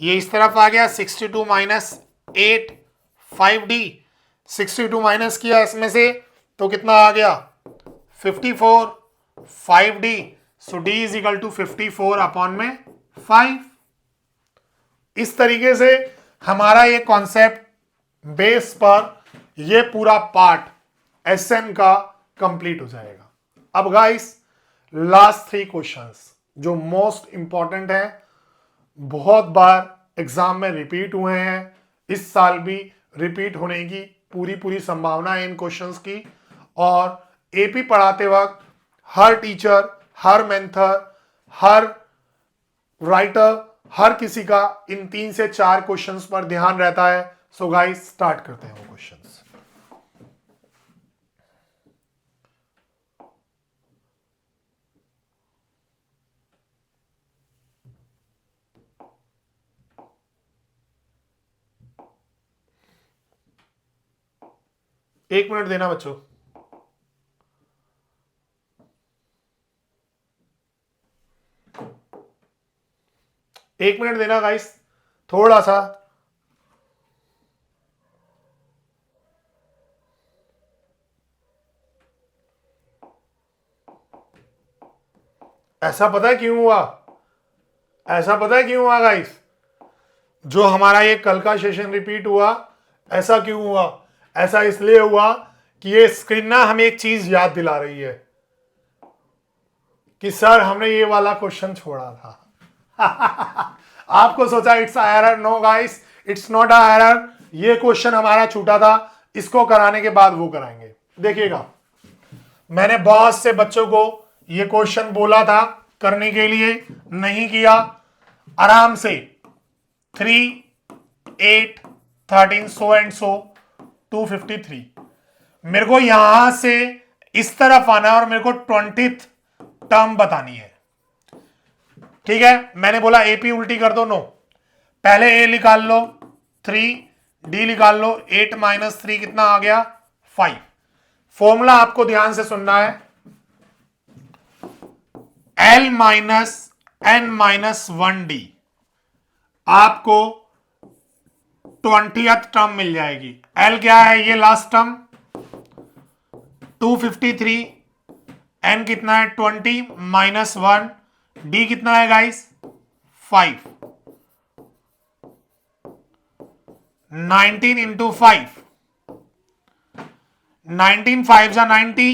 ये इस तरफ आ गया 62 माइनस 8 5d, 62 माइनस किया इसमें से तो कितना आ गया 54 5d। So d is equal to 54 upon में 5। इस तरीके से हमारा ये कॉन्सेप्ट बेस पर ये पूरा पार्ट एसएन का कंप्लीट हो जाएगा। अब गाइस लास्ट 3 क्वेश्चंस जो मोस्ट इंपॉर्टेंट है, बहुत बार एग्जाम में रिपीट हुए हैं, इस साल भी रिपीट होने की पूरी संभावना है इन क्वेश्चंस की। और एपी पढ़ाते वक्त हर टीचर, हर मेंटर, हर राइटर, हर किसी का इन 3 से 4 क्वेश्चंस पर ध्यान रहता है। सो गाइस स्टार्ट करते हैं वो क्वेश्चंस। एक मिनट देना बच्चों। एक मिनट देना गाइस, थोड़ा सा। ऐसा पता है क्यों हुआ? ऐसा पता है क्यों हुआ गाइस? जो हमारा ये कल का सेशन रिपीट हुआ, ऐसा क्यों हुआ? ऐसा इसलिए हुआ कि ये स्क्रीन ना हमें एक चीज याद दिला रही है कि सर हमने ये वाला क्वेश्चन छोड़ा था। आपको सोचा it's a error, no guys, it's not a error. ये क्वेश्चन हमारा छूटा था, इसको कराने के बाद वो कराएंगे। देखिएगा, मैंने बहुत से बच्चों को ये क्वेश्चन बोला था करने के लिए, नहीं किया। आराम से 3, 8, 13 सो एंड सो 253। मेरे को यहां से इस तरफ आना है और मेरे को 20th टर्म बतानी है। ठीक है, मैंने बोला एपी उल्टी कर दो, नो। पहले ए निकाल लो 3, डी निकाल लो 8 - 3 कितना आ गया 5। फॉर्मूला आपको ध्यान से सुनना है, L - n - 1d आपको 20th टर्म मिल जाएगी। L क्या है? ये लास्ट टर्म 253, n कितना है 20 - 1, d कितना है गाइस 5। 19 इंटू 5, 19 5 जा 90,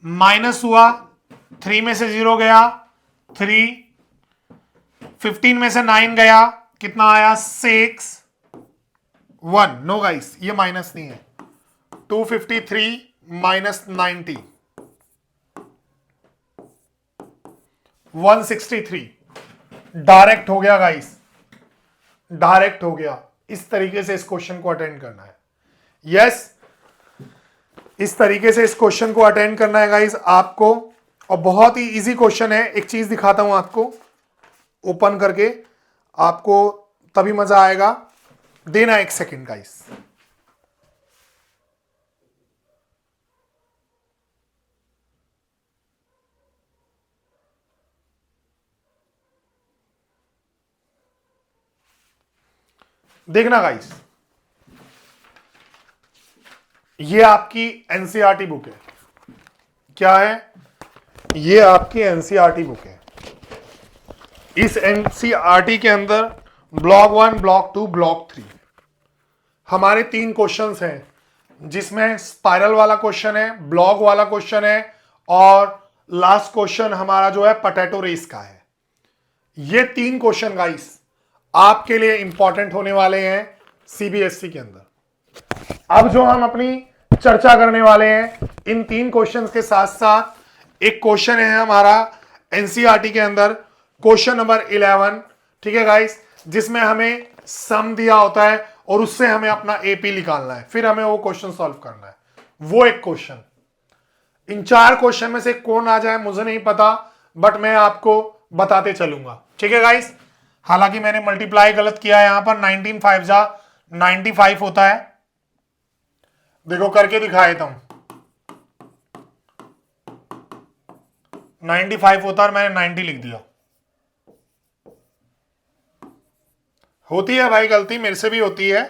माइनस हुआ 3 में से 0 गया 3, 15 में से 9 गया कितना आया 6, 1। नो गाइस, ये माइनस नहीं है। 253 - 90 163। डायरेक्ट हो गया गाइस, डायरेक्ट हो गया। इस तरीके से इस क्वेश्चन को अटेंड करना है। यस, इस तरीके से इस क्वेश्चन को अटेंड करना है गाइस आपको। और बहुत ही इजी क्वेश्चन है। एक चीज दिखाता हूं आपको ओपन करके, आपको तभी मजा आएगा। देना 1 सेकेंड गाइस। देखना गाइस, ये आपकी एनसीईआरटी बुक है। क्या है? ये आपकी एनसीईआरटी बुक है। इस एनसीईआरटी के अंदर ब्लॉक 1, ब्लॉक 2, ब्लॉक 3 हमारे 3 क्वेश्चंस हैं, जिसमें स्पाइरल वाला क्वेश्चन है, ब्लॉक वाला क्वेश्चन है और लास्ट क्वेश्चन हमारा जो है पोटैटो रेस का है। ये 3 क्वेश्चन गाइस आपके लिए इंपॉर्टेंट होने वाले हैं सीबीएसई के अंदर। अब जो हम अपनी चर्चा करने वाले हैं इन 3 क्वेश्चंस के साथ साथ एक क्वेश्चन है हमारा एनसीईआरटी के अंदर, क्वेश्चन नंबर 11। ठीक है गाइस, जिसमें हमें सम दिया होता है और उससे हमें अपना एपी निकालना है, फिर हमें वो क्वेश्चन सॉल्व करना है। वो एक क्वेश्चन, इन 4 क्वेश्चन में से कौन आ जाए मुझे नहीं पता, बट मैं आपको बताते चलूंगा। ठीक है गाइस, हालांकि मैंने मल्टीप्लाई गलत किया है, यहां पर 19 5 जा 95 होता है। देखो करके दिखाया था, 95 होता है और मैंने 90 लिख दिया। होती है भाई गलती, मेरे से भी होती है।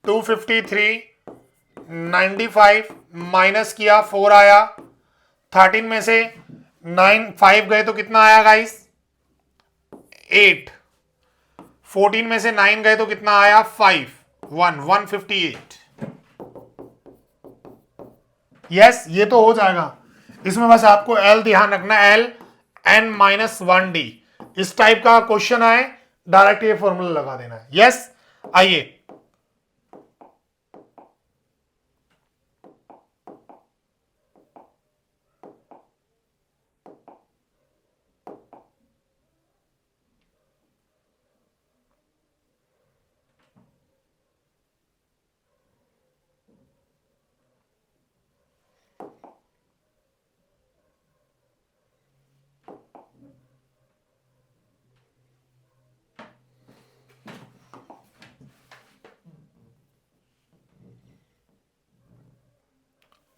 253 95 माइनस किया 4 आया, 13 में से 9 5 गए तो कितना आया गाइस 8, 14 में से 9 गए तो कितना आया 5, 158। यस, ये तो हो जाएगा। इसमें बस आपको एल ध्यान रखना, L n - 1d। इस टाइप का क्वेश्चन आए डायरेक्ट ये फॉर्मूला लगा देना है। यस, आइए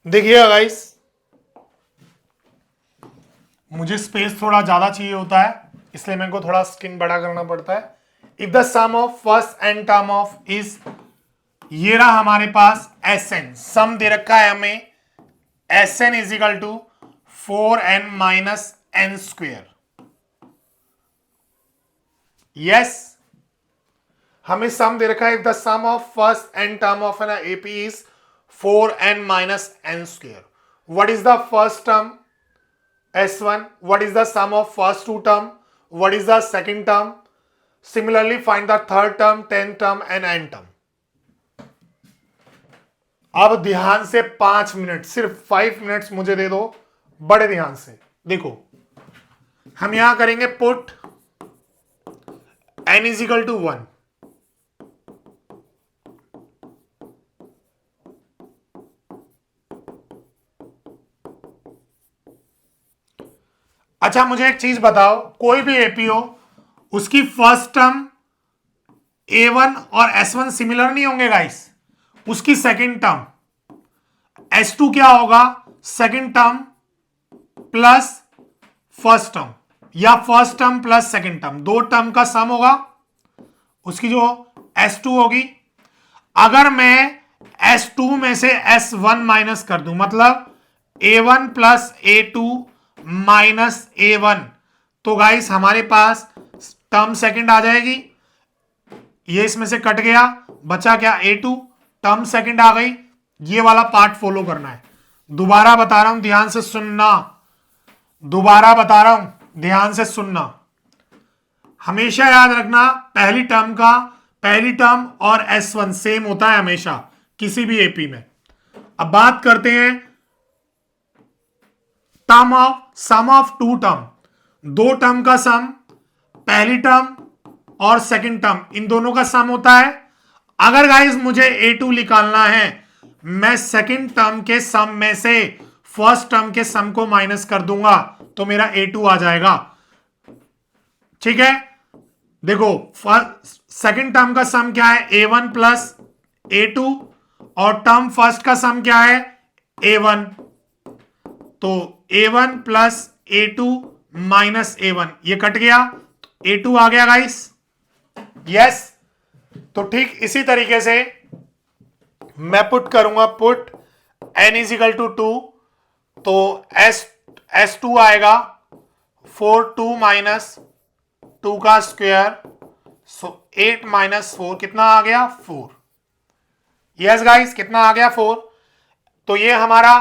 देखिएगा गाइस, मुझे स्पेस थोड़ा ज्यादा चाहिए होता है, इसलिए मेरे को थोड़ा स्क्रीन बड़ा करना पड़ता है। If the sum of first and term of is, ये रहा हमारे पास एस एन, सम दे रखा है हमें S N is equal to 4n minus n square. Yes, हमें सम दे रखा है, if the sum of first n term of n AP is 4n minus n square, what is the first term S1, what is the sum of first two term, what is the second term, similarly find the third term, 10th term and n term। अब ध्यान से 5 minute, सिर्फ 5 minutes मुझे दे दो, बड़े ध्यान से देखो। हम यहां करेंगे put n is equal to 1, अच्छा मुझे एक चीज बताओ, कोई भी एपी हो उसकी फर्स्ट टर्म A1 और S1 सिमिलर नहीं होंगे गाइस, उसकी सेकंड टर्म S2 क्या होगा, second term plus first term, या first term plus second term, दो टर्म का सम होगा, उसकी जो S2 होगी। अगर मैं S2 में से S1 माइनस कर दूं, मतलब A1 plus A2 minus A1, तो गाइस हमारे पास टर्म सेकंड आ जाएगी, ये इसमें से कट गया, बचा क्या A2, टर्म सेकंड आ गई, ये वाला पार्ट फॉलो करना है। दोबारा बता रहा हूं, ध्यान से सुनना, दोबारा बता रहा हूं, ध्यान से सुनना। हमेशा याद रखना, पहली टर्म और S1 सेम होता है हमेशा किसी भी एपी में। अब बात करते हैं सम ऑफ टू टर्म, दो टर्म का सम, पहली टर्म और सेकंड टर्म, इन दोनों का सम होता है। अगर गाइस मुझे A2 निकालना है, मैं सेकंड टर्म के सम में से फर्स्ट टर्म के सम को माइनस कर दूंगा, तो मेरा A2 आ जाएगा। ठीक है, देखो सेकंड टर्म का सम क्या है, A1 प्लस A2, और टर्म फर्स्ट का सम क्या है, A1, तो A1 plus A2 minus A1, ये कट गया, A2 आ गया गाइस। यस, तो ठीक इसी तरीके से मैं पुट करूंगा, put n is equal to 2, तो S2 आएगा 4 2 माइनस 2 का स्क्वायर, सो 8 माइनस 4 कितना आ गया, 4। यस गाइस, कितना आ गया, 4। तो ये हमारा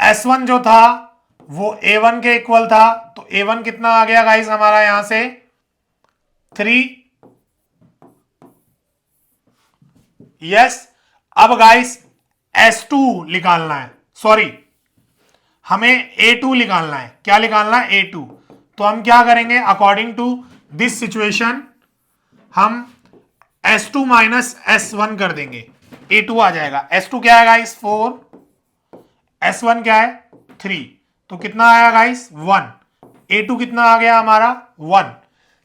S1 जो था वो A1 के इक्वल था, तो A1 कितना आ गया गाइस हमारा यहां से 3। यस, अब गाइस S2 निकालना है, सॉरी हमें A2 निकालना है। क्या निकालना है, A2। तो हम क्या करेंगे, अकॉर्डिंग टू दिस सिचुएशन हम S2 माइनस S1 कर देंगे, A2 आ जाएगा। S2 क्या है गाइस, 4, S1 क्या है, 3, तो कितना आया गाइस, 1। A2 कितना आ गया हमारा, 1।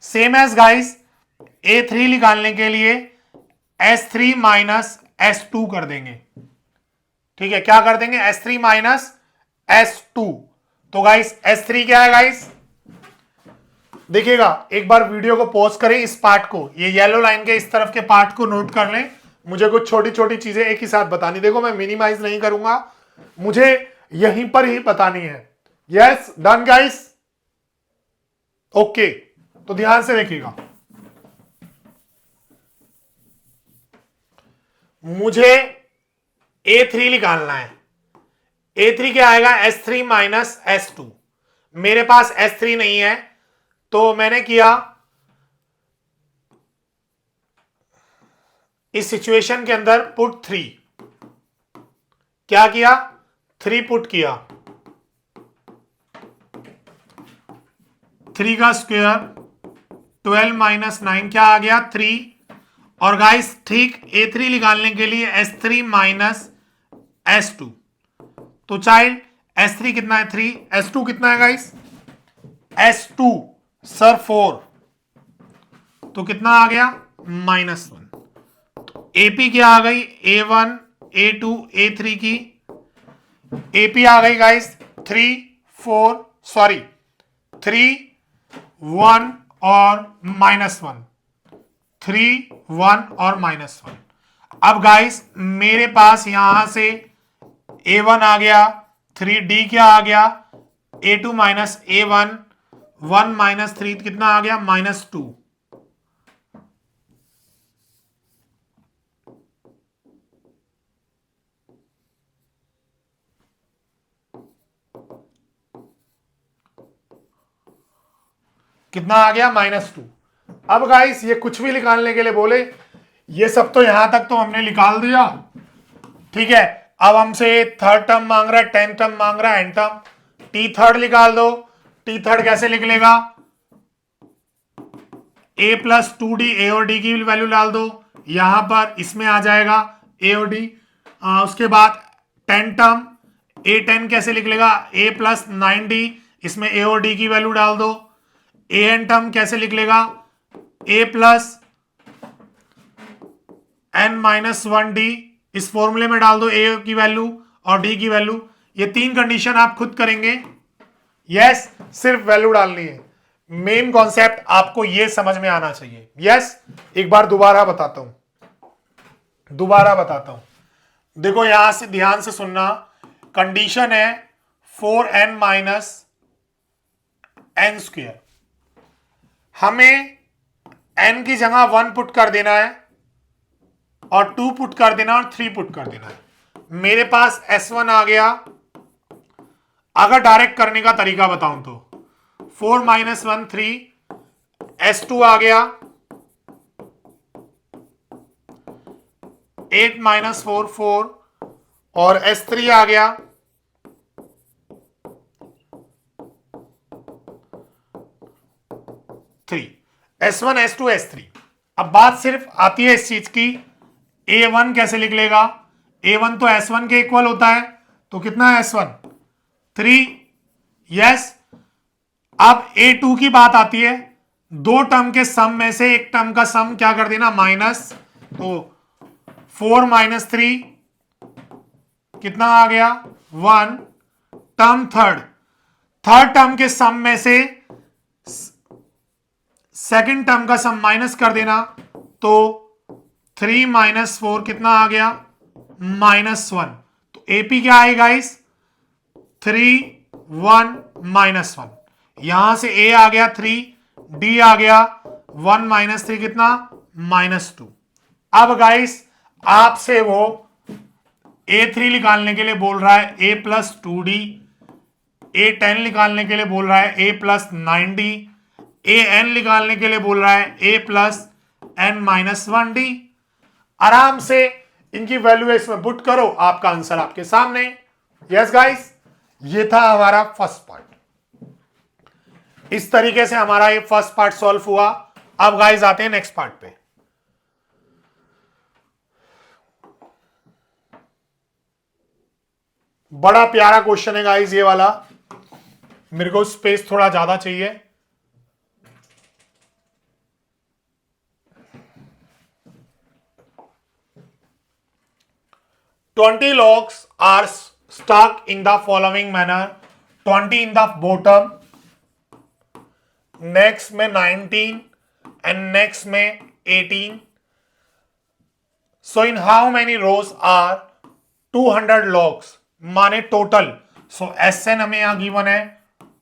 सेम एज गाइस A3 निकालने के लिए S3 माइनस S2 कर देंगे। ठीक है, क्या कर देंगे, S3 माइनस S2। तो गाइस S3 क्या है गाइस, देखिएगा एक बार वीडियो को पॉज करें, इस पार्ट को, ये येलो लाइन के इस तरफ के पार्ट को नोट कर लें, मुझे कुछ छोटी छोटी चीजें एक ही साथ बतानी। देखो मैं मिनिमाइज नहीं करूंगा, मुझे यहीं पर ही बतानी है। Yes, done guys, okay. तो ध्यान से देखिएगा, मुझे A3 निकालना है। A3 क्या आएगा, S3 माइनस S2। मेरे पास S3 नहीं है, तो मैंने किया इस सिचुएशन के अंदर पुट 3, क्या किया, 3 पुट किया, 3 का स्क्वायर 12 माइनस 9 क्या आ गया, 3। और गाइस ठीक A3 निकालने के लिए S3 माइनस S2, तो चाइल्ड S3 कितना है, 3, S2 कितना है गाइस, S2 सर 4, तो कितना आ गया, -1। तो AP क्या आ गई, A1 A2 A3 की AP आ गई गाइस 3 4 सॉरी 3 1 और -1, 3 1 और -1। अब गाइस मेरे पास यहां से A1 आ गया 3d क्या आ गया, a2 माइनस a1, 1 माइनस 3 कितना आ गया, -2। कितना आ गया, -2। अब गाइस ये कुछ भी निकालने के लिए बोले, ये सब तो यहां तक तो हमने निकाल दिया, ठीक है। अब हमसे थर्ड टर्म मांग रहा है, 10th टर्म मांग रहा है, एन टर्म, टी थर्ड निकाल दो। टी थर्ड कैसे लिख लेगा, a प्लस 2d, ए और डी की वैल्यू डाल दो, यहां पर इसमें आ जाएगा a और d। उसके बाद 10 टर्म, a10 कैसे लिख लेगा, a प्लस 9d, इसमें a और d की वैल्यू डाल दो। an टर्म कैसे लिख लेगा, a plus n minus 1d, इस फॉर्मूले में डाल दो a की वैल्यू और d की वैल्यू। ये तीन कंडीशन आप खुद करेंगे, यस, सिर्फ वैल्यू डालनी है। मेन कॉन्सेप्ट आपको ये समझ में आना चाहिए, यस। एक बार दोबारा बताता हूं, देखो यहां से ध्यान से सुनना। कंडीशन है 4n माइनस n स्क्वायर, हमें n की जगह 1 पुट कर देना है और 2 पुट कर देना और 3 पुट कर देना है। मेरे पास s1 आ गया। अगर डायरेक्ट करने का तरीका बताऊं तो 4 माइनस 1 3, s2 आ गया 8 माइनस 4 4 और s3 आ गया 3। s1 s2 s3। अब बात सिर्फ आती है इस चीज की, a1 कैसे लिख लेगा, a1 तो s1 के इक्वल होता है, तो कितना है s1, 3, यस। अब a2 की बात आती है, दो टर्म के सम में से एक टर्म का सम क्या कर देना, माइनस, तो 4 माइनस 3 कितना आ गया, 1। टर्म थर्ड टर्म के सम में से सेकंड टर्म का सम माइनस कर देना, तो 3 माइनस 4 कितना आ गया, -1। तो एपी क्या आएगा गाइस, 3 1 -1। यहां से a आ गया 3, d आ गया 1 माइनस 3 कितना, -2। अब गाइस आपसे वो a3 निकालने के लिए बोल रहा है a प्लस 2d, a10 निकालने के लिए बोल रहा है a प्लस 9d, an निकालने के लिए बोल रहा है a plus n minus 1d। आराम से इनकी वैल्यू इसमें पुट करो, आपका आंसर आपके सामने। यस गाइस, ये था हमारा फर्स्ट पार्ट। इस तरीके से हमारा ये फर्स्ट पार्ट सॉल्व हुआ। अब गाइस आते हैं नेक्स्ट पार्ट पे। बड़ा प्यारा क्वेश्चन है गाइस ये वाला, मेरे को स्पेस थोड़ा ज्यादा चाहिए। Twenty logs are stuck in the following manner: 20 in the bottom, next में 19 and next में 18. So in how many rows are 200 logs? माने टोटल। सो Sn हमें यहां गिवन है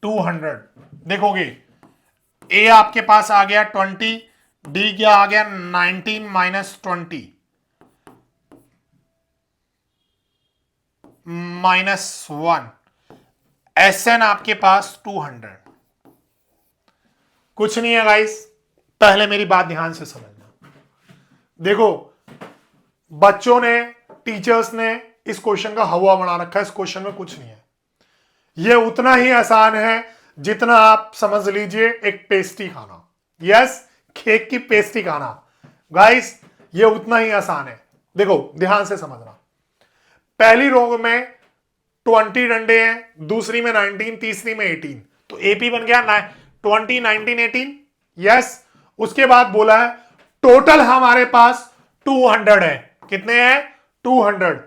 200। देखोगे A आपके पास आ गया 20, D क्या आ गया 19 माइनस 20 -1, Sn आपके पास 200। कुछ नहीं है गाइस, पहले मेरी बात ध्यान से समझना। देखो बच्चों ने, टीचर्स ने इस क्वेश्चन का हवा बना रखा है, इस क्वेश्चन में कुछ नहीं है। यह उतना ही आसान है जितना आप समझ लीजिए एक पेस्ट्री खाना। यस, केक की पेस्ट्री खाना गाइस, ये उतना ही आसान है। देखो ध्यान से समझना, पहली रो में 20 डंडे हैं, दूसरी में 19, तीसरी में 18, तो एपी बन गया 20 19 18। यस, उसके बाद बोला है टोटल हमारे पास 200 है। कितने हैं, 200।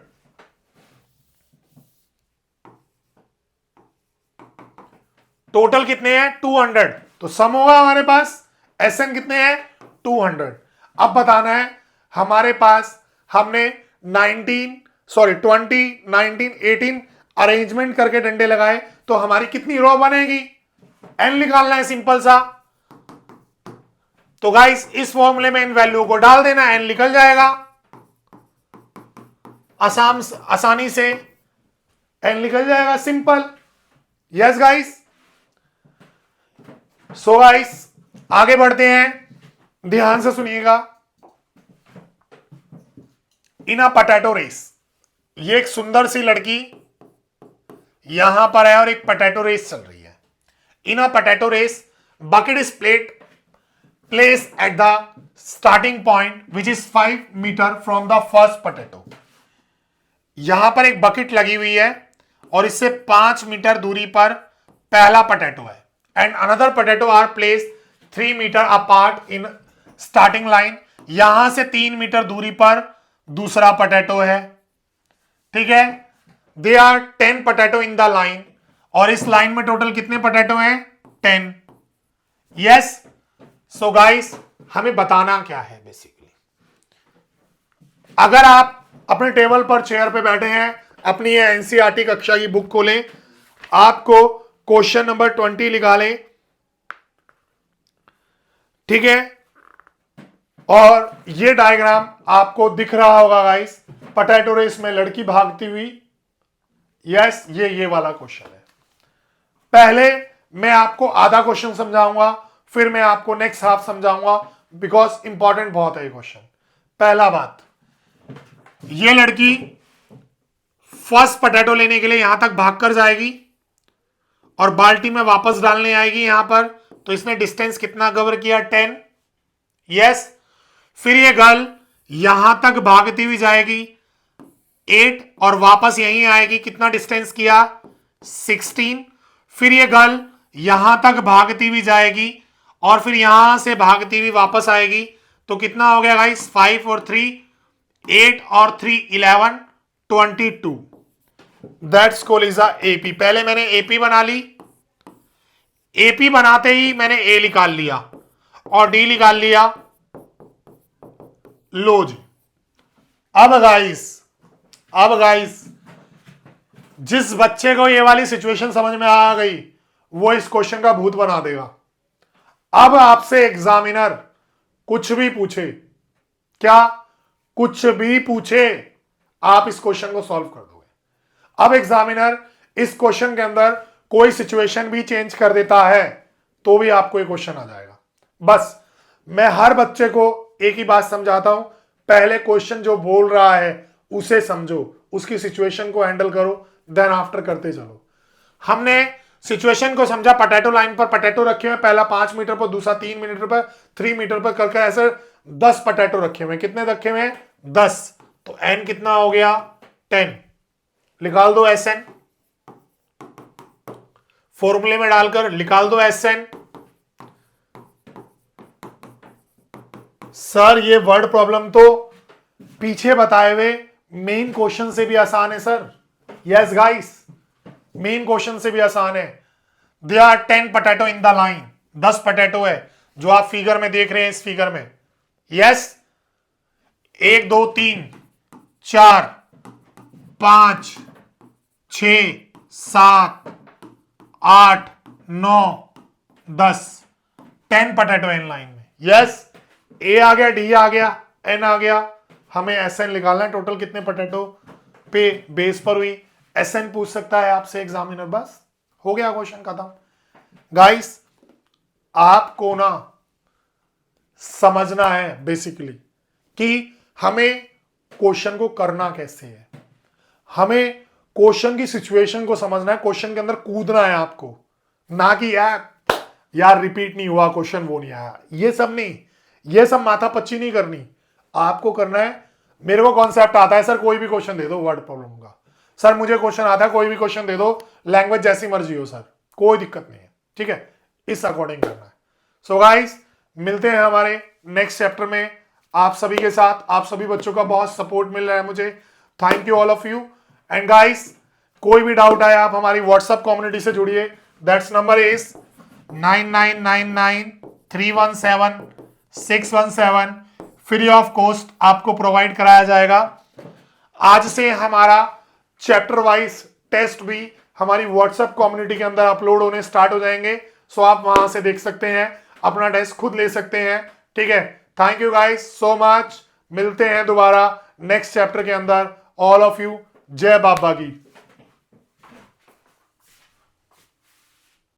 टोटल कितने हैं, 200। तो सम होगा हमारे पास Sn कितने हैं, 200। अब बताना है हमारे पास, हमने 20 19 18 अरेंजमेंट करके डंडे लगाए तो हमारी कितनी रो बनेगी, एन निकालना है सिंपल सा। तो गाइस इस फॉर्मूले में इन वैल्यू को डाल देना, एन निकल जाएगा आसानी से, एन निकल जाएगा, simple. Yes guys. So guys आगे बढ़ते हैं, ध्यान से सुनिएगा। इन अ पोटैटो रेस, ये एक सुंदर सी लड़की यहां पर है और एक पोटैटो रेस चल रही है। In a potato race bucket is place at the starting point which is 5 meter from the first potato. यहां पर एक बकेट लगी हुई है और इससे 5 मीटर दूरी पर पहला पोटैटो है, and another potato are place 3 metre apart in starting line. यहां से 3 मीटर दूरी पर दूसरा पोटैटो है, ठीक है। They are 10 potato in the line, और इस लाइन में टोटल कितने पोटैटो हैं, 10। यस। सो गाइस हमें बताना क्या है बेसिकली, अगर आप अपने टेबल पर चेयर पे बैठे हैं, अपनी ये एनसीईआरटी कक्षा की बुक खोलें, आपको क्वेश्चन नंबर 20 लिखा लें, ठीक है। और ये डायग्राम आपको दिख रहा होगा गाइस, पोटैटो रेस में लड़की भागती हुई। यस, ये वाला क्वेश्चन है। पहले मैं आपको आधा क्वेश्चन समझाऊंगा, फिर मैं आपको नेक्स्ट हाफ समझाऊंगा, बिकॉज इंपॉर्टेंट बहुत है ये क्वेश्चन। पहला बात, ये लड़की फर्स्ट पोटैटो लेने के लिए यहां तक भागकर जाएगी और बाल्टी में वापस डालने आएगी यहां पर, तो इसने डिस्टेंस कितना कवर किया, 10। यस। फिर ये गर्ल यहां तक भागती हुई जाएगी 8 और वापस यहीं आएगी, कितना डिस्टेंस किया, 16। फिर ये गर्ल यहां तक भागती हुई जाएगी और फिर यहां से भागती हुई वापस आएगी, तो कितना हो गया गाइस, 5 और 3 8 और 3 11 22। That's called is a AP. पहले मैंने एपी बना ली, एपी बनाते ही मैंने ए निकाल लिया और डी निकाल लिया। लो जी। अब गाइस जिस बच्चे को ये वाली सिचुएशन समझ में आ गई वो इस क्वेश्चन का भूत बना देगा। अब आपसे एग्जामिनर कुछ भी पूछे, क्या कुछ भी पूछे, आप इस क्वेश्चन को सॉल्व कर दोगे। अब एग्जामिनर इस क्वेश्चन के अंदर कोई सिचुएशन भी चेंज कर देता है तो भी आपको ये क्वेश्चन आ जाएगा। बस मैं हर बच्चे को एक ही बात समझाता हूं, पहले क्वेश्चन जो बोल रहा है उसे समझो, उसकी सिचुएशन को हैंडल करो, देन आफ्टर करते चलो। हमने सिचुएशन को समझा, पोटैटो लाइन पर पोटैटो रखे हुए, पहला 5 मीटर पर, दूसरा 3 मीटर पर, 3 मीटर पर करके ऐसे 10 पोटैटो रखे हुए। कितने रखे हुए हैं, 10। तो एन कितना हो गया, 10। निकाल दो एस एन, फॉर्मूले में डालकर निकाल दो एस एन। सर ये वर्ड प्रॉब्लम तो पीछे बताए हुए मेन क्वेश्चन से भी आसान है sir. Yes guys, main question से भी आसान है। They are 10 potato in the line, 10 potato है जो आप फिगर में देख रहे हैं, इस फिगर में। यस, 1 2 3 4 5 6 7 8 9 10, 10 पोटैटो इन लाइन में। यस, ए आ गया, डी आ गया, एन आ गया, हमें एस एन निकालना है, टोटल कितने पोटैटो पे बेस पर हुई। एस एन पूछ सकता है आपसे एग्जामिनर, बस हो गया क्वेश्चन खत्म। गाइस आपको ना समझना है बेसिकली कि हमें क्वेश्चन को करना कैसे है, हमें क्वेश्चन की सिचुएशन को समझना है, क्वेश्चन के अंदर कूदना है आपको, ना कि यार रिपीट नहीं हुआ क्वेश्चन, वो नहीं आया, ये सब नहीं, ये सब माथापच्ची नहीं करनी। आपको करना है, मेरे को कॉन्सेप्ट आता है सर, कोई भी क्वेश्चन दे दो वर्ड प्रॉब्लम का, सर मुझे क्वेश्चन आता है, कोई भी क्वेश्चन दे दो, लैंग्वेज जैसी मर्जी हो सर, कोई दिक्कत नहीं है, ठीक है, इस अकॉर्डिंग करना है। सो गाइस मिलते हैं हमारे नेक्स्ट चैप्टर में आप सभी के साथ। आप सभी बच्चों का बहुत सपोर्ट मिल रहा है मुझे, thank you all of you. And guys कोई भी डाउट आए आप हमारी व्हाट्सएप कम्युनिटी से जुड़िए, that's number is 9999317617, free of cost आपको प्रोवाइड कराया जाएगा। आज से हमारा चैप्टर वाइज टेस्ट भी हमारी व्हाट्सएप कम्युनिटी के अंदर अपलोड होने स्टार्ट हो जाएंगे। सो आप वहां से देख सकते हैं, अपना टेस्ट खुद ले सकते हैं। ठीक है, thank you guys so much. मिलते हैं दोबारा नेक्स्ट चैप्टर के अंदर। ऑल ऑफ यू, जय बाबा की।